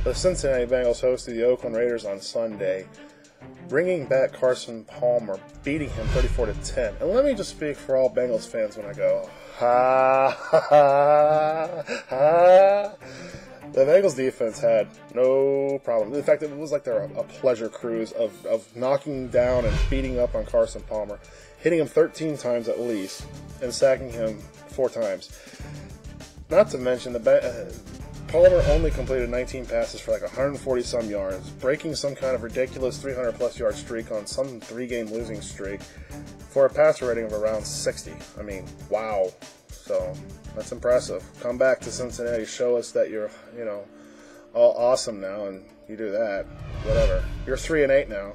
The Cincinnati Bengals hosted the Oakland Raiders on Sunday, bringing back Carson Palmer, beating him 34-10. And let me just speak for all Bengals fans when I go, ha, ha, ha, ha. The Bengals defense had no problem. In fact, it was like they're a pleasure cruise of knocking down and beating up on Carson Palmer, hitting him 13 times at least, and sacking him 4 times. Not to mention, Palmer only completed 19 passes for like 140-some yards, breaking some kind of ridiculous 300-plus yard streak on some 3-game losing streak for a passer rating of around 60. I mean, wow. So, that's impressive. Come back to Cincinnati, show us that you're, all awesome now, and you do that. Whatever. You're 3-8 now.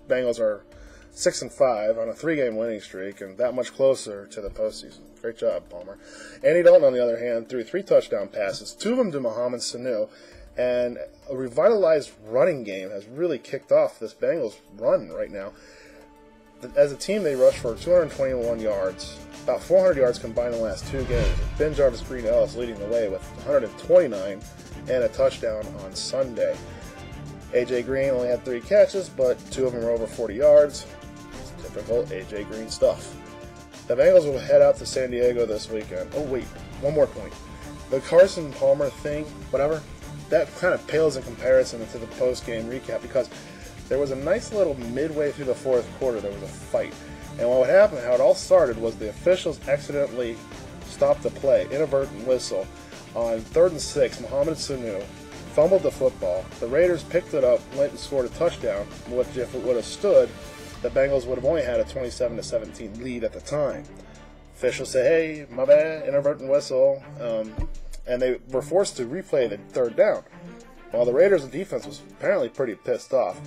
Bengals are 6-5 on a 3-game winning streak, and that much closer to the postseason. Great job, Palmer. Andy Dalton, on the other hand, threw 3 touchdown passes, 2 of them to Mohamed Sanu, and a revitalized running game has really kicked off this Bengals run right now. As a team, they rushed for 221 yards, about 400 yards combined in the last 2 games. Benjarvus Green-Ellis leading the way with 129 and a touchdown on Sunday. A.J. Green only had 3 catches, but 2 of them were over 40 yards. Typical A.J. Green stuff. The Bengals will head out to San Diego this weekend. Oh, wait, one more point. The Carson Palmer thing, whatever, that kind of pales in comparison to the post-game recap because there was a nice little midway through the 4th quarter, there was a fight. And what happened, how it all started, was the officials accidentally stopped the play, inadvertent whistle, on 3rd and 6, Mohamed Sanu fumbled the football. The Raiders picked it up, went and scored a touchdown, which if it would have stood, the Bengals would have only had a 27-17 lead at the time. Officials say, hey, my bad, inadvertent whistle, and they were forced to replay the 3rd down. While the Raiders' defense was apparently pretty pissed off.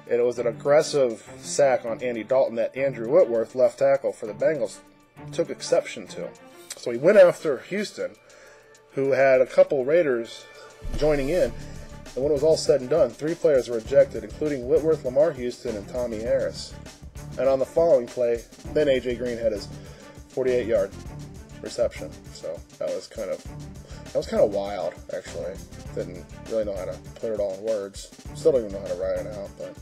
And it was an aggressive sack on Andy Dalton that Andrew Whitworth, left tackle for the Bengals, took exception to. So he went after Houston, who had a couple Raiders joining in. And when it was all said and done, 3 players were ejected, including Whitworth, Lamar Houston, and Tommy Harris. And on the following play, then A.J. Green had his 48-yard reception. So that was kind of wild, actually. Didn't really know how to put it all in words. Still don't even know how to write it out. But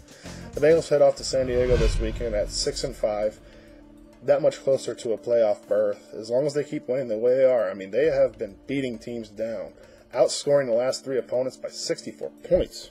the Bengals head off to San Diego this weekend at 6-5. That much closer to a playoff berth. As long as they keep winning the way they are. I mean, they have been beating teams down, outscoring the last 3 opponents by 64 points.